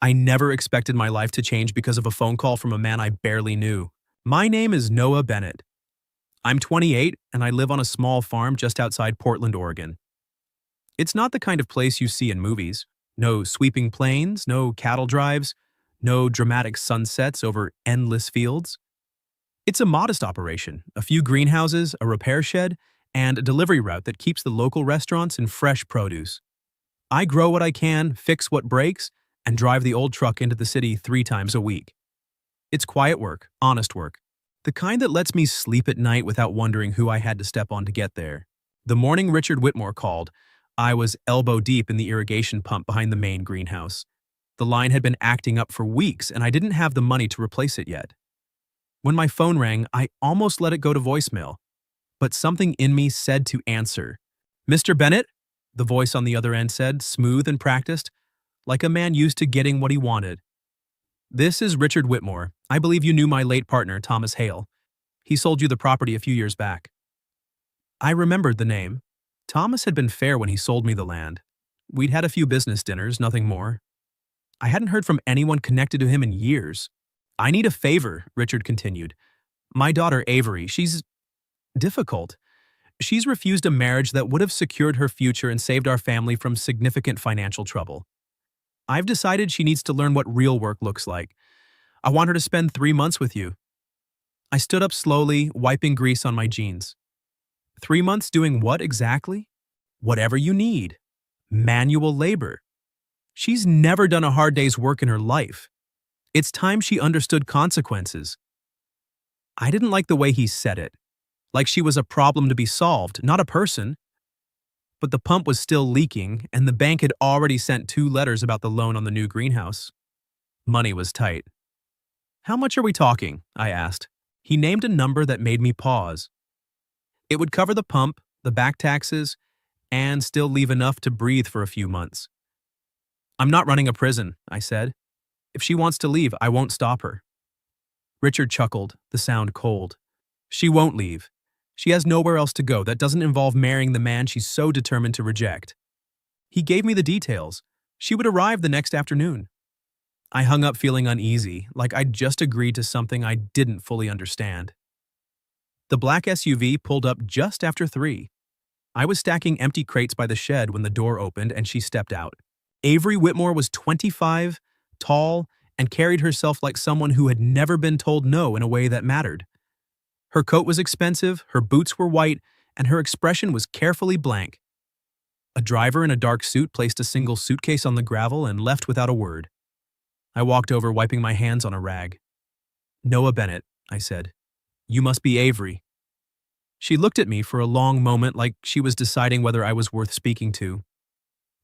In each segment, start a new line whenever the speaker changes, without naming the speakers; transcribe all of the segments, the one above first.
I never expected my life to change because of a phone call from a man I barely knew. My name is Noah Bennett. I'm 28 and I live on a small farm just outside Portland, Oregon. It's not the kind of place you see in movies. No sweeping plains, no cattle drives, no dramatic sunsets over endless fields. It's a modest operation, a few greenhouses, a repair shed, and a delivery route that keeps the local restaurants in fresh produce. I grow what I can, fix what breaks, and drive the old truck into the city 3 times a week. It's quiet work, honest work, the kind that lets me sleep at night without wondering who I had to step on to get there. The morning Richard Whitmore called, I was elbow deep in the irrigation pump behind the main greenhouse. The line had been acting up for weeks, and I didn't have the money to replace it yet. When my phone rang, I almost let it go to voicemail, but something in me said to answer. "Mr. Bennett?" the voice on the other end said, smooth and practiced, like a man used to getting what he wanted. "This is Richard Whitmore. I believe you knew my late partner, Thomas Hale. He sold you the property a few years back." I remembered the name. Thomas had been fair when he sold me the land. We'd had a few business dinners, nothing more. I hadn't heard from anyone connected to him in years. "I need a favor," Richard continued. "My daughter Avery, she's difficult. She's refused a marriage that would have secured her future and saved our family from significant financial trouble. I've decided she needs to learn what real work looks like. I want her to spend 3 months with you." I stood up slowly, wiping grease on my jeans. 3 months doing what exactly? Whatever you need. Manual labor. She's never done a hard day's work in her life. It's time she understood consequences. I didn't like the way he said it. Like she was a problem to be solved, not a person. But the pump was still leaking, and the bank had already sent 2 letters about the loan on the new greenhouse. Money was tight. "How much are we talking?" I asked. He named a number that made me pause. It would cover the pump, the back taxes, and still leave enough to breathe for a few months. "I'm not running a prison," I said. "If she wants to leave, I won't stop her." Richard chuckled, the sound cold. "She won't leave. She has nowhere else to go that doesn't involve marrying the man she's so determined to reject." He gave me the details. She would arrive the next afternoon. I hung up feeling uneasy, like I'd just agreed to something I didn't fully understand. The black SUV pulled up just after 3. I was stacking empty crates by the shed when the door opened and she stepped out. Avery Whitmore was 25, tall, and carried herself like someone who had never been told no in a way that mattered. Her coat was expensive, her boots were white, and her expression was carefully blank. A driver in a dark suit placed a single suitcase on the gravel and left without a word. I walked over, wiping my hands on a rag. "Noah Bennett," I said. "You must be Avery." She looked at me for a long moment like she was deciding whether I was worth speaking to.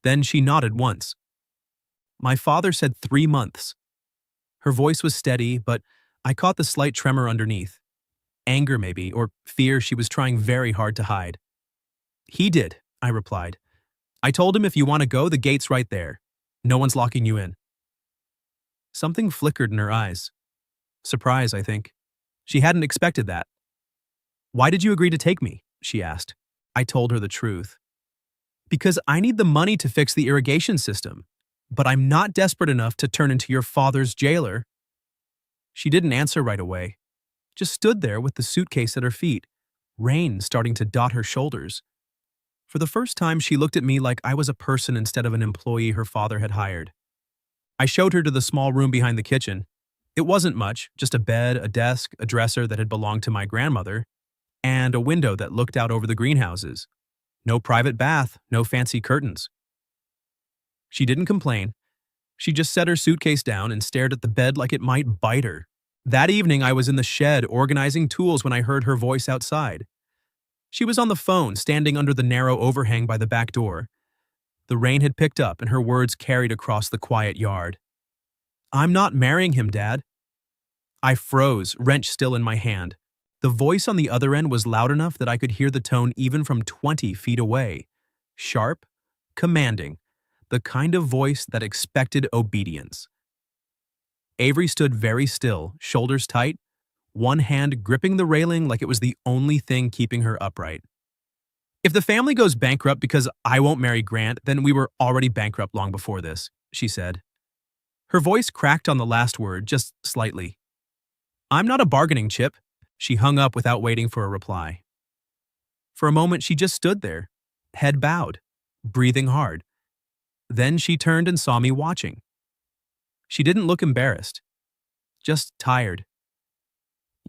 Then she nodded once. "My father said 3 months. Her voice was steady, but I caught the slight tremor underneath. Anger maybe, or fear she was trying very hard to hide. "He did," I replied. "I told him if you want to go, the gate's right there. No one's locking you in." Something flickered in her eyes. Surprise, I think. She hadn't expected that. "Why did you agree to take me?" she asked. I told her the truth. "Because I need the money to fix the irrigation system, but I'm not desperate enough to turn into your father's jailer." She didn't answer right away, just stood there with the suitcase at her feet, rain starting to dot her shoulders. For the first time, she looked at me like I was a person instead of an employee her father had hired. I showed her to the small room behind the kitchen. It wasn't much, just a bed, a desk, a dresser that had belonged to my grandmother, and a window that looked out over the greenhouses. No private bath, no fancy curtains. She didn't complain. She just set her suitcase down and stared at the bed like it might bite her. That evening, I was in the shed organizing tools when I heard her voice outside. She was on the phone, standing under the narrow overhang by the back door. The rain had picked up and her words carried across the quiet yard. "I'm not marrying him, Dad." I froze, wrench still in my hand. The voice on the other end was loud enough that I could hear the tone even from 20 feet away. Sharp, commanding, the kind of voice that expected obedience. Avery stood very still, shoulders tight, one hand gripping the railing like it was the only thing keeping her upright. "If the family goes bankrupt because I won't marry Grant, then we were already bankrupt long before this," she said. Her voice cracked on the last word, just slightly. I'm not a bargaining chip. She hung up without waiting for a reply. For a moment, she just stood there, head bowed, breathing hard. Then she turned and saw me watching. She didn't look embarrassed, just tired.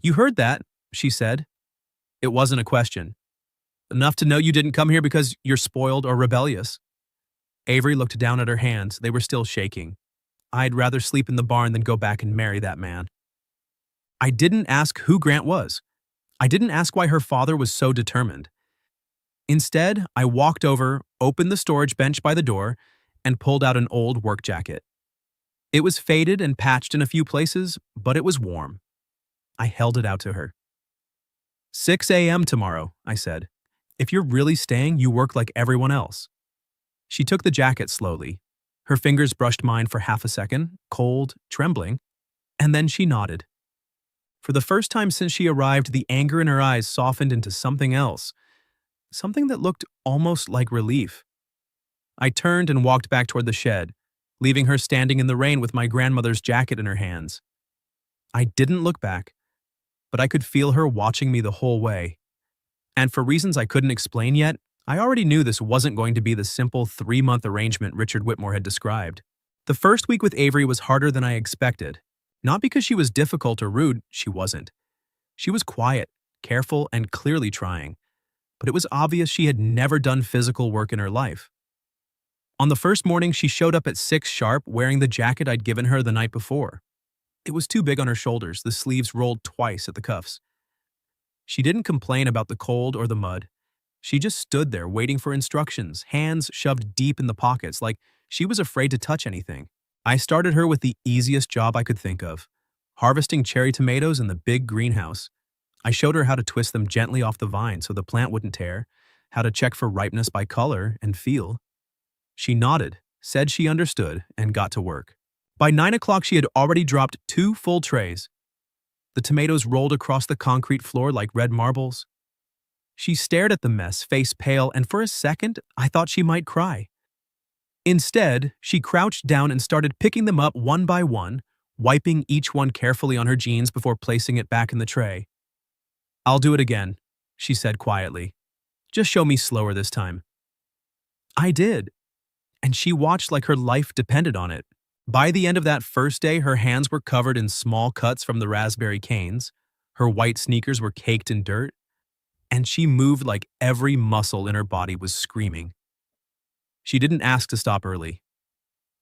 You heard that, she said. It wasn't a question. Enough to know you didn't come here because you're spoiled or rebellious. Avery looked down at her hands. They were still shaking. I'd rather sleep in the barn than go back and marry that man. I didn't ask who Grant was. I didn't ask why her father was so determined. Instead, I walked over, opened the storage bench by the door, and pulled out an old work jacket. It was faded and patched in a few places, but it was warm. I held it out to her. 6 a.m. tomorrow, I said. If you're really staying, you work like everyone else. She took the jacket slowly. Her fingers brushed mine for half a second, cold, trembling, and then she nodded. For the first time since she arrived, the anger in her eyes softened into something else, something that looked almost like relief. I turned and walked back toward the shed, leaving her standing in the rain with my grandmother's jacket in her hands. I didn't look back, but I could feel her watching me the whole way. And for reasons I couldn't explain yet, I already knew this wasn't going to be the simple 3-month arrangement Richard Whitmore had described. The first week with Avery was harder than I expected. Not because she was difficult or rude, she wasn't. She was quiet, careful, and clearly trying. But it was obvious she had never done physical work in her life. On the first morning, she showed up at 6 sharp wearing the jacket I'd given her the night before. It was too big on her shoulders, the sleeves rolled twice at the cuffs. She didn't complain about the cold or the mud. She just stood there waiting for instructions, hands shoved deep in the pockets like she was afraid to touch anything. I started her with the easiest job I could think of, harvesting cherry tomatoes in the big greenhouse. I showed her how to twist them gently off the vine so the plant wouldn't tear, how to check for ripeness by color and feel. She nodded, said she understood, and got to work. By 9 o'clock, she had already dropped 2 full trays. The tomatoes rolled across the concrete floor like red marbles. She stared at the mess, face pale, and for a second, I thought she might cry. Instead, she crouched down and started picking them up one by one, wiping each one carefully on her jeans before placing it back in the tray. I'll do it again, she said quietly. Just show me slower this time. I did, and she watched like her life depended on it. By the end of that first day, her hands were covered in small cuts from the raspberry canes, her white sneakers were caked in dirt, and she moved like every muscle in her body was screaming. She didn't ask to stop early.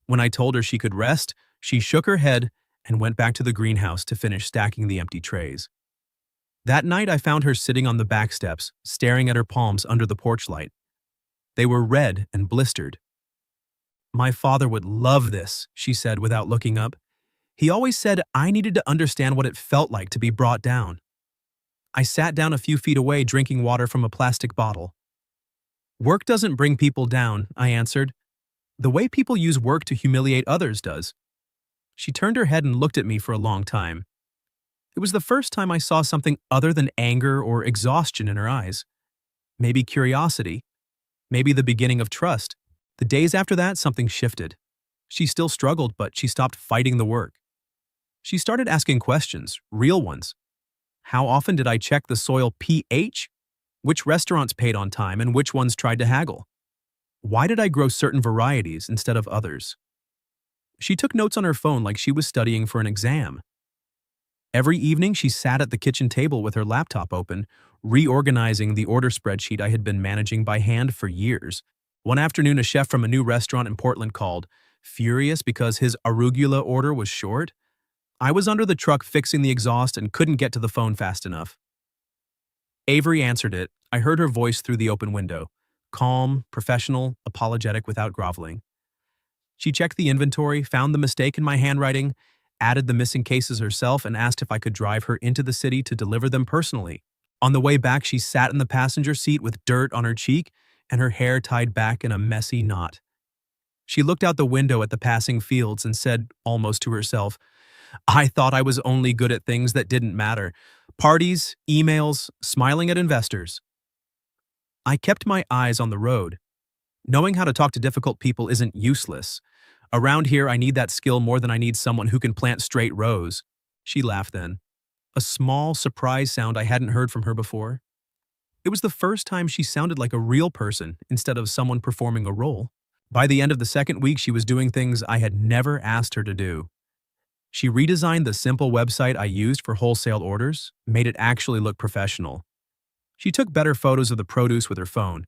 When I told her she could rest, she shook her head and went back to the greenhouse to finish stacking the empty trays. That night, I found her sitting on the back steps, staring at her palms under the porch light. They were red and blistered. My father would love this, she said without looking up. He always said I needed to understand what it felt like to be brought down. I sat down a few feet away drinking water from a plastic bottle. Work doesn't bring people down, I answered. The way people use work to humiliate others does. She turned her head and looked at me for a long time. It was the first time I saw something other than anger or exhaustion in her eyes. Maybe curiosity. Maybe the beginning of trust. The days after that, something shifted. She still struggled, but she stopped fighting the work. She started asking questions, real ones. How often did I check the soil pH? Which restaurants paid on time and which ones tried to haggle? Why did I grow certain varieties instead of others? She took notes on her phone like she was studying for an exam. Every evening, she sat at the kitchen table with her laptop open, reorganizing the order spreadsheet I had been managing by hand for years. One afternoon, a chef from a new restaurant in Portland called, furious because his arugula order was short. I was under the truck fixing the exhaust and couldn't get to the phone fast enough. Avery answered it. I heard her voice through the open window, calm, professional, apologetic without groveling. She checked the inventory, found the mistake in my handwriting, added the missing cases herself, and asked if I could drive her into the city to deliver them personally. On the way back, she sat in the passenger seat with dirt on her cheek and her hair tied back in a messy knot. She looked out the window at the passing fields and said, almost to herself, I thought I was only good at things that didn't matter. Parties, emails, smiling at investors. I kept my eyes on the road. Knowing how to talk to difficult people isn't useless. Around here, I need that skill more than I need someone who can plant straight rows. She laughed then, a small surprise sound I hadn't heard from her before. It was the first time she sounded like a real person instead of someone performing a role. By the end of the second week, she was doing things I had never asked her to do. She redesigned the simple website I used for wholesale orders, made it actually look professional. She took better photos of the produce with her phone,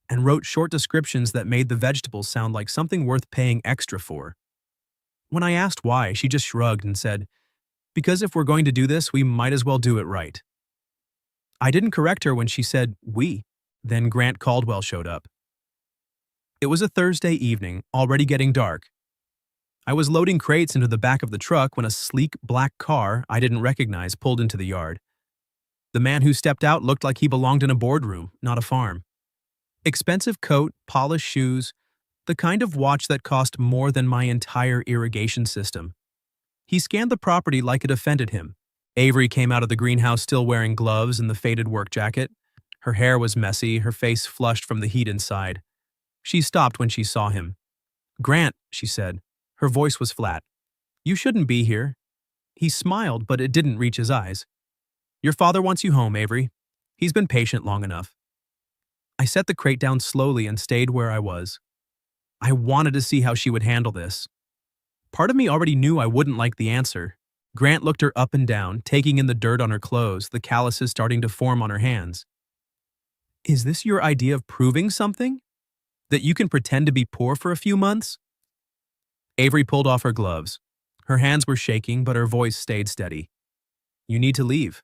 and wrote short descriptions that made the vegetables sound like something worth paying extra for. When I asked why, she just shrugged and said, "Because if we're going to do this, we might as well do it right." I didn't correct her when she said, "we." Then Grant Caldwell showed up. It was a Thursday evening, already getting dark. I was loading crates into the back of the truck when a sleek black car I didn't recognize pulled into the yard. The man who stepped out looked like he belonged in a boardroom, not a farm. Expensive coat, polished shoes, the kind of watch that cost more than my entire irrigation system. He scanned the property like it offended him. Avery came out of the greenhouse still wearing gloves and the faded work jacket. Her hair was messy, her face flushed from the heat inside. She stopped when she saw him. "Grant," she said. Her voice was flat. "You shouldn't be here." He smiled, but it didn't reach his eyes. "Your father wants you home, Avery. He's been patient long enough." I set the crate down slowly and stayed where I was. I wanted to see how she would handle this. Part of me already knew I wouldn't like the answer. Grant looked her up and down, taking in the dirt on her clothes, the calluses starting to form on her hands. "Is this your idea of proving something? That you can pretend to be poor for a few months?" Avery pulled off her gloves. Her hands were shaking, but her voice stayed steady. "You need to leave."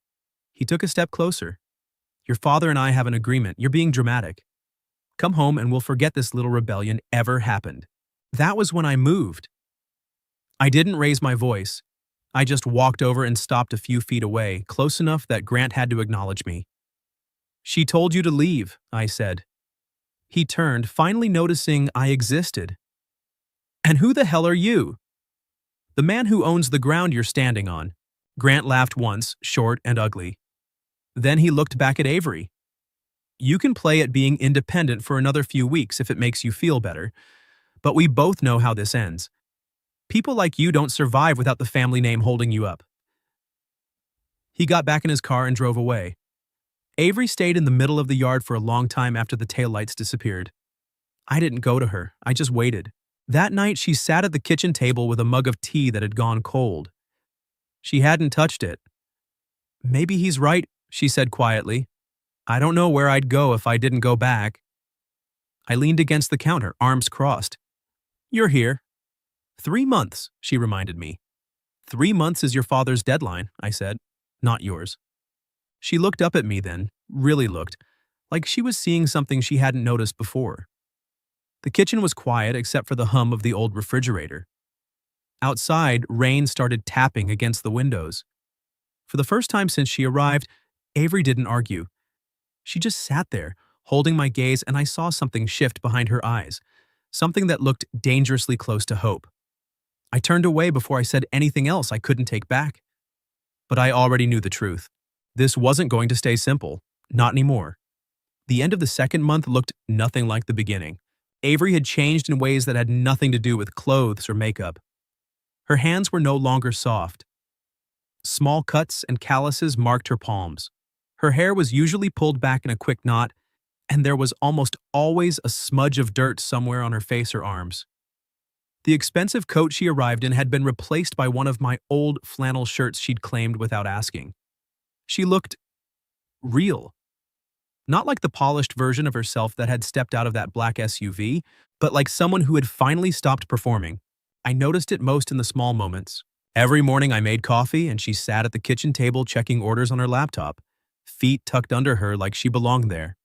He took a step closer. "Your father and I have an agreement. You're being dramatic. Come home and we'll forget this little rebellion ever happened." That was when I moved. I didn't raise my voice. I just walked over and stopped a few feet away, close enough that Grant had to acknowledge me. "She told you to leave," I said. He turned, finally noticing I existed. "And who the hell are you?" "The man who owns the ground you're standing on." Grant laughed once, short and ugly. Then he looked back at Avery. "You can play at being independent for another few weeks if it makes you feel better, but we both know how this ends. People like you don't survive without the family name holding you up." He got back in his car and drove away. Avery stayed in the middle of the yard for a long time after the taillights disappeared. I didn't go to her, I just waited. That night, she sat at the kitchen table with a mug of tea that had gone cold. She hadn't touched it. "Maybe he's right," she said quietly. "I don't know where I'd go if I didn't go back." I leaned against the counter, arms crossed. "You're here." 3 months, she reminded me. 3 months is your father's deadline, I said. "Not yours." She looked up at me then, really looked, like she was seeing something she hadn't noticed before. The kitchen was quiet except for the hum of the old refrigerator. Outside, rain started tapping against the windows. For the first time since she arrived, Avery didn't argue. She just sat there, holding my gaze, and I saw something shift behind her eyes, something that looked dangerously close to hope. I turned away before I said anything else I couldn't take back. But I already knew the truth. This wasn't going to stay simple. Not anymore. The end of the second month looked nothing like the beginning. Avery had changed in ways that had nothing to do with clothes or makeup. Her hands were no longer soft. Small cuts and calluses marked her palms. Her hair was usually pulled back in a quick knot, and there was almost always a smudge of dirt somewhere on her face or arms. The expensive coat she arrived in had been replaced by one of my old flannel shirts she'd claimed without asking. She looked real. Not like the polished version of herself that had stepped out of that black SUV, but like someone who had finally stopped performing. I noticed it most in the small moments. Every morning I made coffee and she sat at the kitchen table checking orders on her laptop, feet tucked under her like she belonged there.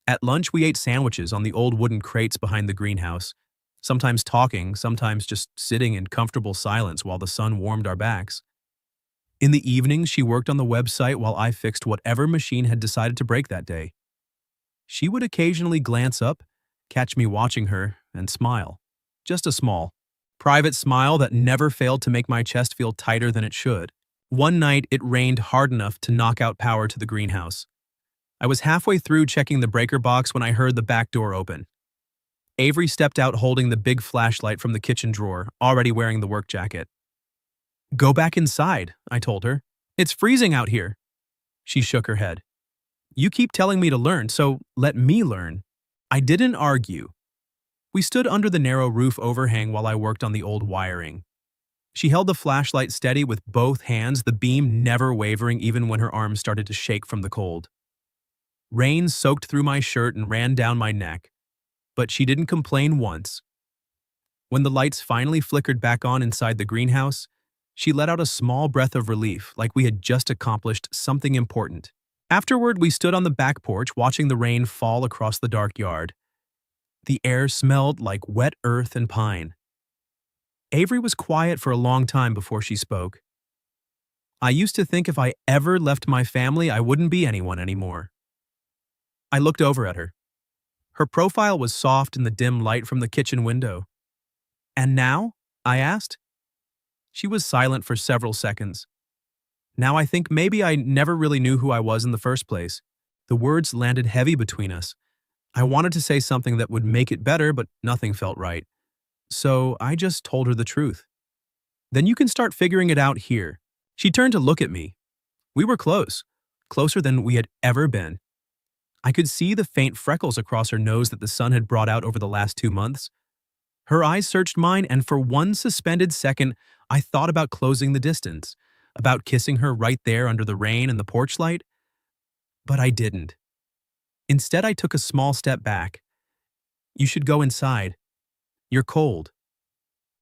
At lunch we ate sandwiches on the old wooden crates behind the greenhouse, sometimes talking, sometimes just sitting in comfortable silence while the sun warmed our backs. In the evenings, she worked on the website while I fixed whatever machine had decided to break that day. She would occasionally glance up, catch me watching her, and smile. Just a small, private smile that never failed to make my chest feel tighter than it should. One night, it rained hard enough to knock out power to the greenhouse. I was halfway through checking the breaker box when I heard the back door open. Avery stepped out holding the big flashlight from the kitchen drawer, already wearing the work jacket. Go back inside, I told her. It's freezing out here. She shook her head. You keep telling me to learn, so let me learn. I didn't argue. We stood under the narrow roof overhang while I worked on the old wiring. She held the flashlight steady with both hands, the beam never wavering even when her arms started to shake from the cold. Rain soaked through my shirt and ran down my neck, but she didn't complain once. When the lights finally flickered back on inside the greenhouse, she let out a small breath of relief, like we had just accomplished something important. Afterward, we stood on the back porch watching the rain fall across the dark yard. The air smelled like wet earth and pine. Avery was quiet for a long time before she spoke. I used to think if I ever left my family, I wouldn't be anyone anymore. I looked over at her. Her profile was soft in the dim light from the kitchen window. And now? I asked. She was silent for several seconds. Now I think maybe I never really knew who I was in the first place. The words landed heavy between us. I wanted to say something that would make it better, but nothing felt right. So I just told her the truth. Then you can start figuring it out here. She turned to look at me. We were close, closer than we had ever been. I could see the faint freckles across her nose that the sun had brought out over the last 2 months. Her eyes searched mine, and for one suspended second, I thought about closing the distance, about kissing her right there under the rain and the porch light. But I didn't. Instead, I took a small step back. You should go inside. You're cold.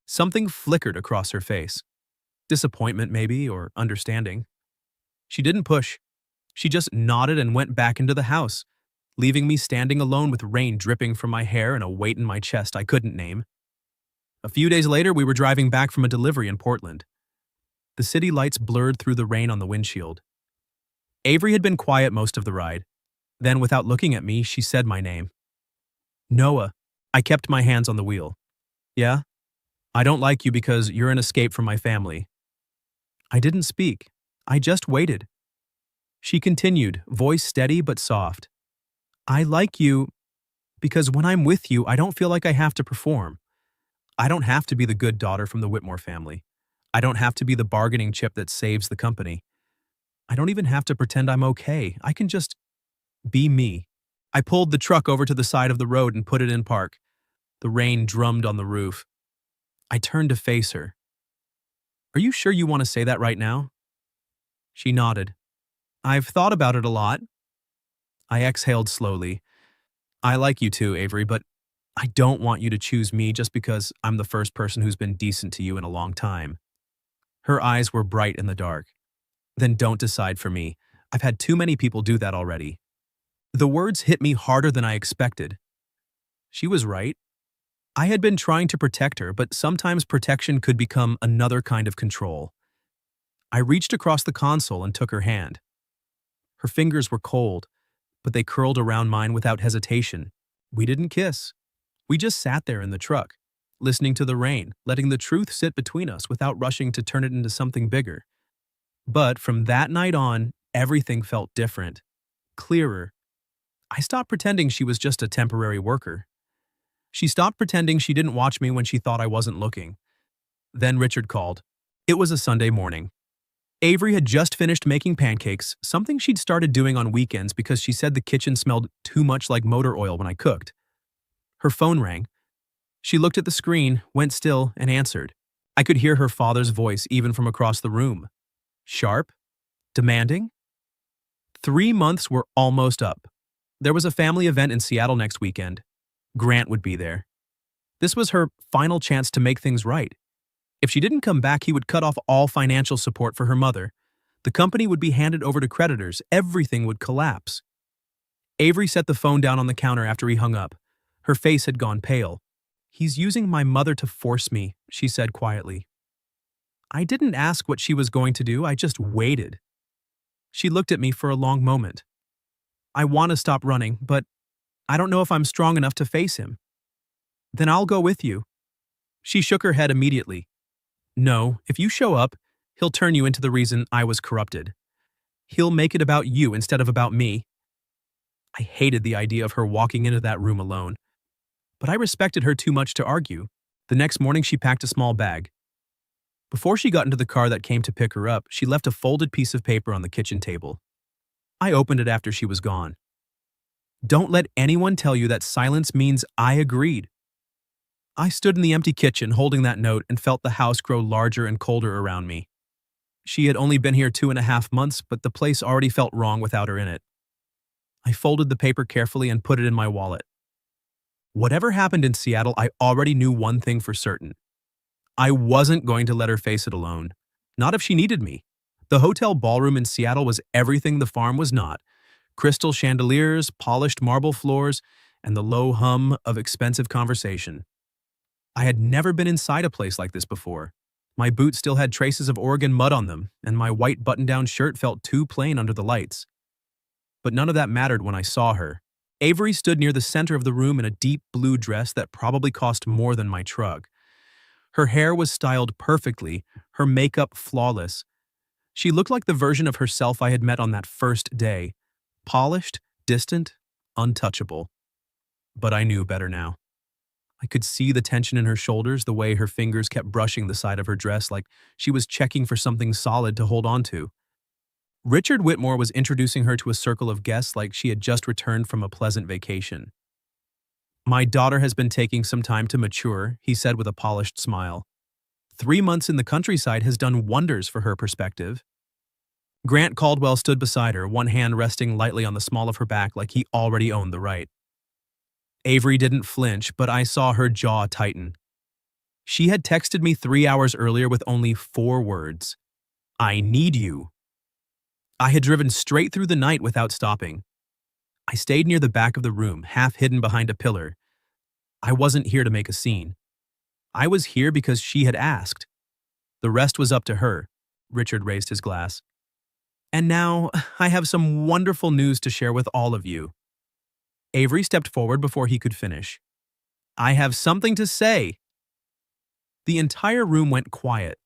Something flickered across her face. Disappointment, maybe, or understanding. She didn't push. She just nodded and went back into the house, leaving me standing alone with rain dripping from my hair and a weight in my chest I couldn't name. A few days later, we were driving back from a delivery in Portland. The city lights blurred through the rain on the windshield. Avery had been quiet most of the ride. Then, without looking at me, she said my name. Noah. I kept my hands on the wheel. Yeah? I don't like you because you're an escape from my family. I didn't speak. I just waited. She continued, voice steady but soft. I like you because when I'm with you, I don't feel like I have to perform. I don't have to be the good daughter from the Whitmore family. I don't have to be the bargaining chip that saves the company. I don't even have to pretend I'm okay. I can just be me. I pulled the truck over to the side of the road and put it in park. The rain drummed on the roof. I turned to face her. Are you sure you want to say that right now? She nodded. I've thought about it a lot. I exhaled slowly. I like you too, Avery, but I don't want you to choose me just because I'm the first person who's been decent to you in a long time. Her eyes were bright in the dark. Then don't decide for me. I've had too many people do that already. The words hit me harder than I expected. She was right. I had been trying to protect her, but sometimes protection could become another kind of control. I reached across the console and took her hand. Her fingers were cold, but they curled around mine without hesitation. We didn't kiss. We just sat there in the truck, listening to the rain, letting the truth sit between us without rushing to turn it into something bigger. But from that night on, everything felt different, clearer. I stopped pretending she was just a temporary worker. She stopped pretending she didn't watch me when she thought I wasn't looking. Then Richard called. It was a Sunday morning. Avery had just finished making pancakes, something she'd started doing on weekends because she said the kitchen smelled too much like motor oil when I cooked. Her phone rang. She looked at the screen, went still, and answered. I could hear her father's voice even from across the room. Sharp? Demanding? 3 months were almost up. There was a family event in Seattle next weekend. Grant would be there. This was her final chance to make things right. If she didn't come back, he would cut off all financial support for her mother. The company would be handed over to creditors. Everything would collapse. Avery set the phone down on the counter after he hung up. Her face had gone pale. He's using my mother to force me, she said quietly. I didn't ask what she was going to do, I just waited. She looked at me for a long moment. I want to stop running, but I don't know if I'm strong enough to face him. Then I'll go with you. She shook her head immediately. No, if you show up, he'll turn you into the reason I was corrupted. He'll make it about you instead of about me. I hated the idea of her walking into that room alone. but I respected her too much to argue. The next morning, she packed a small bag. Before she got into the car that came to pick her up, she left a folded piece of paper on the kitchen table. I opened it after she was gone. Don't let anyone tell you that silence means I agreed. I stood in the empty kitchen holding that note and felt the house grow larger and colder around me. She had only been here 2.5 months, but the place already felt wrong without her in it. I folded the paper carefully and put it in my wallet. Whatever happened in Seattle, I already knew one thing for certain. I wasn't going to let her face it alone. Not if she needed me. The hotel ballroom in Seattle was everything the farm was not. Crystal chandeliers, polished marble floors, and the low hum of expensive conversation. I had never been inside a place like this before. My boots still had traces of Oregon mud on them, and my white button-down shirt felt too plain under the lights. But none of that mattered when I saw her. Avery stood near the center of the room in a deep blue dress that probably cost more than my truck. Her hair was styled perfectly, her makeup flawless. She looked like the version of herself I had met on that first day. Polished, distant, untouchable. But I knew better now. I could see the tension in her shoulders, the way her fingers kept brushing the side of her dress like she was checking for something solid to hold on to. Richard Whitmore was introducing her to a circle of guests like she had just returned from a pleasant vacation. My daughter has been taking some time to mature, he said with a polished smile. 3 months in the countryside has done wonders for her perspective. Grant Caldwell stood beside her, one hand resting lightly on the small of her back like he already owned the right. Avery didn't flinch, but I saw her jaw tighten. She had texted me 3 hours earlier with only 4 words. I need you. I had driven straight through the night without stopping. I stayed near the back of the room, half hidden behind a pillar. I wasn't here to make a scene. I was here because she had asked. The rest was up to her. Richard raised his glass. And now, I have some wonderful news to share with all of you. Avery stepped forward before he could finish. I have something to say. The entire room went quiet.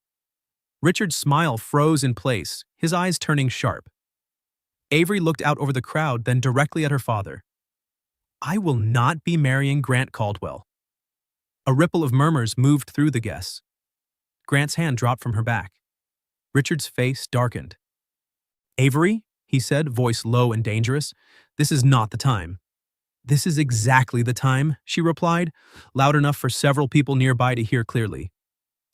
Richard's smile froze in place, his eyes turning sharp. Avery looked out over the crowd, then directly at her father. I will not be marrying Grant Caldwell. A ripple of murmurs moved through the guests. Grant's hand dropped from her back. Richard's face darkened. Avery, he said, voice low and dangerous, this is not the time. This is exactly the time, she replied, loud enough for several people nearby to hear clearly.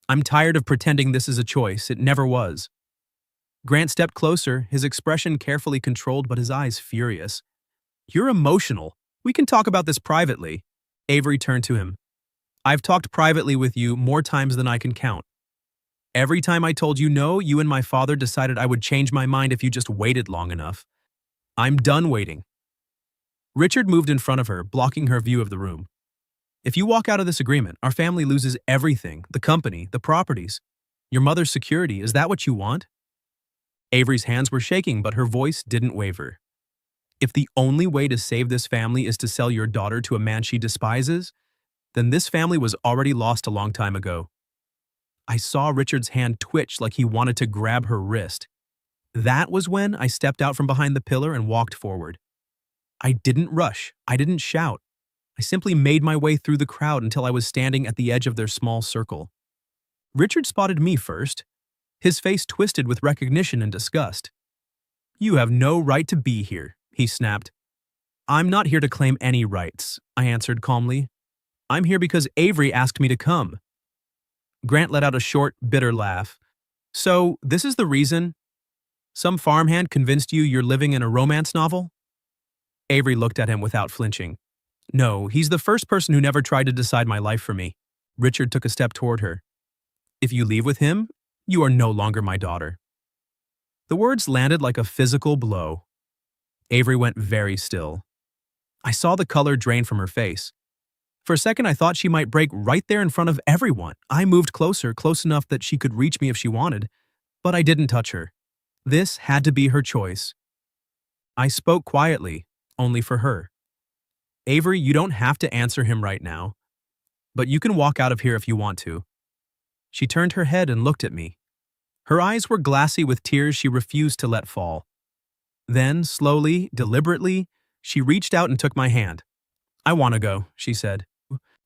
I'm tired of pretending this is a choice. It never was. Grant stepped closer, his expression carefully controlled but his eyes furious. You're emotional. We can talk about this privately. Avery turned to him. I've talked privately with you more times than I can count. Every time I told you no, you and my father decided I would change my mind if you just waited long enough. I'm done waiting. Richard moved in front of her, blocking her view of the room. If you walk out of this agreement, our family loses everything, the company, the properties. Your mother's security, is that what you want? Avery's hands were shaking, but her voice didn't waver. If the only way to save this family is to sell your daughter to a man she despises, then this family was already lost a long time ago. I saw Richard's hand twitch like he wanted to grab her wrist. That was when I stepped out from behind the pillar and walked forward. I didn't rush. I didn't shout. I simply made my way through the crowd until I was standing at the edge of their small circle. Richard spotted me first. His face twisted with recognition and disgust. You have no right to be here, he snapped. I'm not here to claim any rights, I answered calmly. I'm here because Avery asked me to come. Grant let out a short, bitter laugh. So, this is the reason? Some farmhand convinced you you're living in a romance novel? Avery looked at him without flinching. No, he's the first person who never tried to decide my life for me. Richard took a step toward her. If you leave with him, you are no longer my daughter. The words landed like a physical blow. Avery went very still. I saw the color drain from her face. For a second, I thought she might break right there in front of everyone. I moved closer, close enough that she could reach me if she wanted, but I didn't touch her. This had to be her choice. I spoke quietly, only for her. Avery, you don't have to answer him right now, but you can walk out of here if you want to. She turned her head and looked at me. Her eyes were glassy with tears she refused to let fall. Then, slowly, deliberately, she reached out and took my hand. I want to go, she said.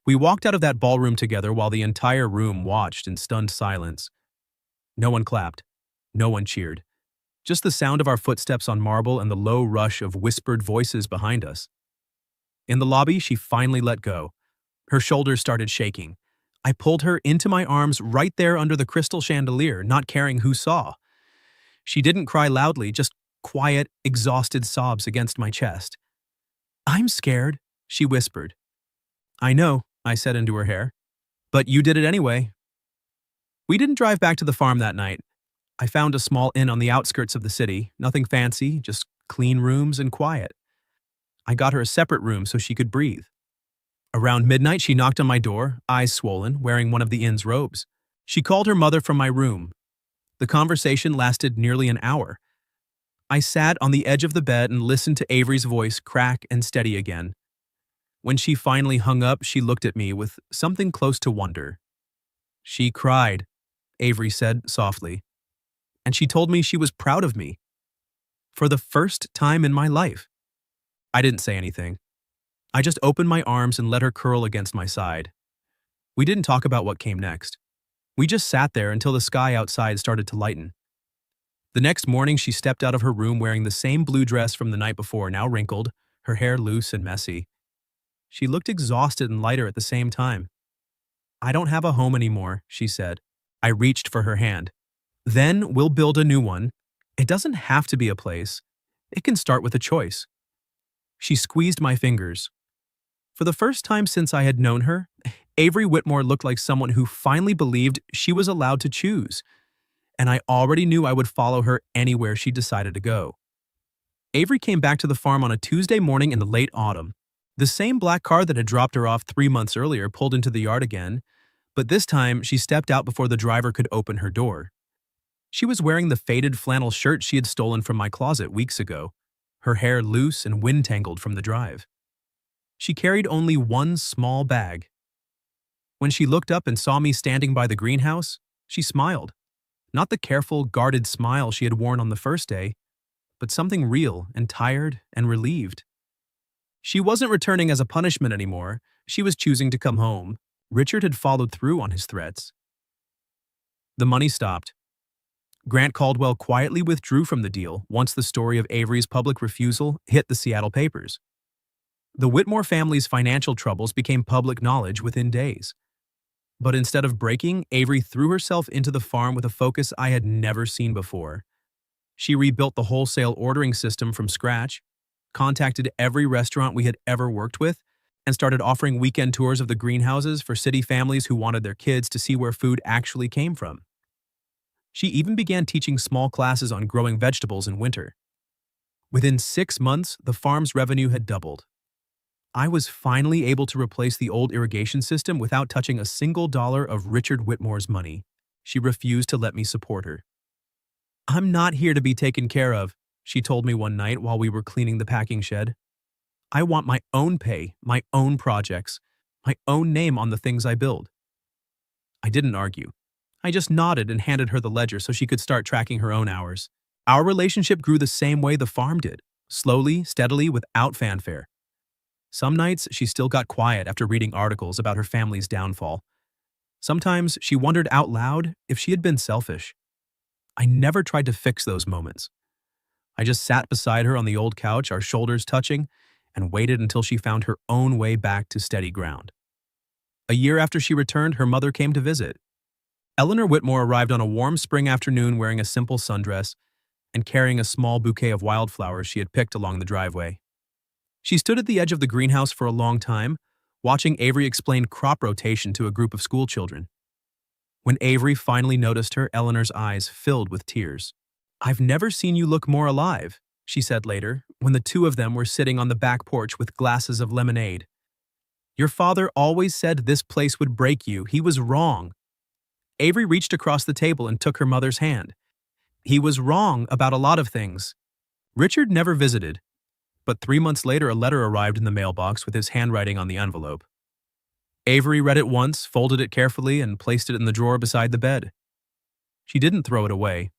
We walked out of that ballroom together while the entire room watched in stunned silence. No one clapped. No one cheered. Just the sound of our footsteps on marble and the low rush of whispered voices behind us. In the lobby, she finally let go. Her shoulders started shaking. I pulled her into my arms right there under the crystal chandelier, not caring who saw. She didn't cry loudly, just quiet, exhausted sobs against my chest. "I'm scared," she whispered. "I know," I said into her hair. "But you did it anyway." We didn't drive back to the farm that night. I found a small inn on the outskirts of the city, nothing fancy, just clean rooms and quiet. I got her a separate room so she could breathe. Around midnight, she knocked on my door, eyes swollen, wearing one of the inn's robes. She called her mother from my room. The conversation lasted nearly an hour. I sat on the edge of the bed and listened to Avery's voice crack and steady again. When she finally hung up, she looked at me with something close to wonder. "She cried," Avery said softly, "and she told me she was proud of me. For the first time in my life." I didn't say anything. I just opened my arms and let her curl against my side. We didn't talk about what came next. We just sat there until the sky outside started to lighten. The next morning, she stepped out of her room wearing the same blue dress from the night before, now wrinkled, her hair loose and messy. She looked exhausted and lighter at the same time. "I don't have a home anymore," she said. I reached for her hand. "Then we'll build a new one. It doesn't have to be a place. It can start with a choice." She squeezed my fingers. For the first time since I had known her, Avery Whitmore looked like someone who finally believed she was allowed to choose, and I already knew I would follow her anywhere she decided to go. Avery came back to the farm on a Tuesday morning in the late autumn. The same black car that had dropped her off 3 months earlier pulled into the yard again, but this time she stepped out before the driver could open her door. She was wearing the faded flannel shirt she had stolen from my closet weeks ago, her hair loose and wind-tangled from the drive. She carried only one small bag. When she looked up and saw me standing by the greenhouse, she smiled. Not the careful, guarded smile she had worn on the first day, but something real and tired and relieved. She wasn't returning as a punishment anymore. She was choosing to come home. Richard had followed through on his threats. The money stopped. Grant Caldwell quietly withdrew from the deal once the story of Avery's public refusal hit the Seattle papers. The Whitmore family's financial troubles became public knowledge within days. But instead of breaking, Avery threw herself into the farm with a focus I had never seen before. She rebuilt the wholesale ordering system from scratch, contacted every restaurant we had ever worked with, and started offering weekend tours of the greenhouses for city families who wanted their kids to see where food actually came from. She even began teaching small classes on growing vegetables in winter. Within 6 months, the farm's revenue had doubled. I was finally able to replace the old irrigation system without touching a single dollar of Richard Whitmore's money. She refused to let me support her. "I'm not here to be taken care of," she told me one night while we were cleaning the packing shed. "I want my own pay, my own projects, my own name on the things I build." I didn't argue. I just nodded and handed her the ledger so she could start tracking her own hours. Our relationship grew the same way the farm did, slowly, steadily, without fanfare. Some nights, she still got quiet after reading articles about her family's downfall. Sometimes she wondered out loud if she had been selfish. I never tried to fix those moments. I just sat beside her on the old couch, our shoulders touching, and waited until she found her own way back to steady ground. A year after she returned, her mother came to visit. Eleanor Whitmore arrived on a warm spring afternoon wearing a simple sundress and carrying a small bouquet of wildflowers she had picked along the driveway. She stood at the edge of the greenhouse for a long time, watching Avery explain crop rotation to a group of schoolchildren. When Avery finally noticed her, Eleanor's eyes filled with tears. "I've never seen you look more alive," she said later, when the two of them were sitting on the back porch with glasses of lemonade. "Your father always said this place would break you. He was wrong." Avery reached across the table and took her mother's hand. "He was wrong about a lot of things." Richard never visited, but 3 months later a letter arrived in the mailbox with his handwriting on the envelope. Avery read it once, folded it carefully, and placed it in the drawer beside the bed. She didn't throw it away.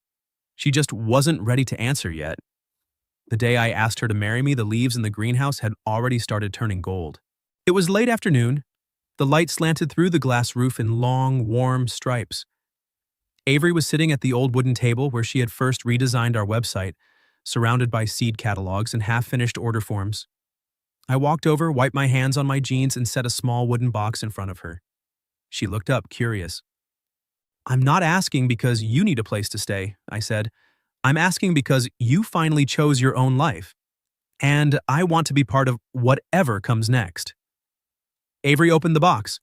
She just wasn't ready to answer yet. The day I asked her to marry me, the leaves in the greenhouse had already started turning gold. It was late afternoon. The light slanted through the glass roof in long, warm stripes. Avery was sitting at the old wooden table where she had first redesigned our website, surrounded by seed catalogs and half-finished order forms. I walked over, wiped my hands on my jeans, and set a small wooden box in front of her. She looked up, curious. "I'm not asking because you need a place to stay," I said. "I'm asking because you finally chose your own life, and I want to be part of whatever comes next." Avery opened the box.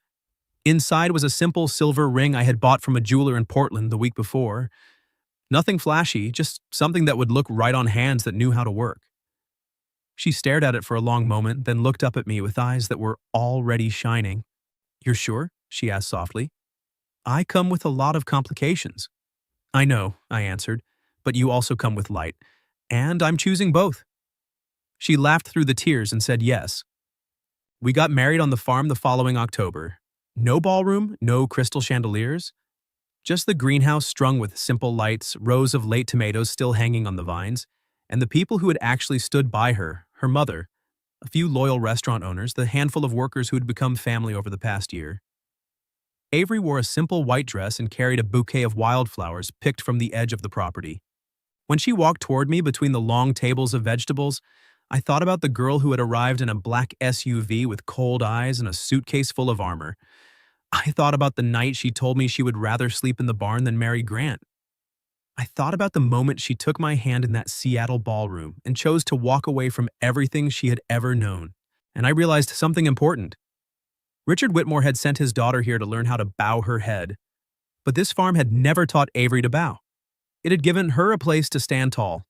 Inside was a simple silver ring I had bought from a jeweler in Portland the week before. Nothing flashy, just something that would look right on hands that knew how to work. She stared at it for a long moment, then looked up at me with eyes that were already shining. "You're sure?" she asked softly. "I come with a lot of complications." "I know," I answered, "but you also come with light, and I'm choosing both." She laughed through the tears and said yes. We got married on the farm the following October. No ballroom, no crystal chandeliers, just the greenhouse strung with simple lights, rows of late tomatoes still hanging on the vines, and the people who had actually stood by her, her mother, a few loyal restaurant owners, the handful of workers who had become family over the past year. Avery wore a simple white dress and carried a bouquet of wildflowers picked from the edge of the property. When she walked toward me between the long tables of vegetables, I thought about the girl who had arrived in a black SUV with cold eyes and a suitcase full of armor. I thought about the night she told me she would rather sleep in the barn than marry Grant. I thought about the moment she took my hand in that Seattle ballroom and chose to walk away from everything she had ever known. And I realized something important. Richard Whitmore had sent his daughter here to learn how to bow her head. But this farm had never taught Avery to bow. It had given her a place to stand tall,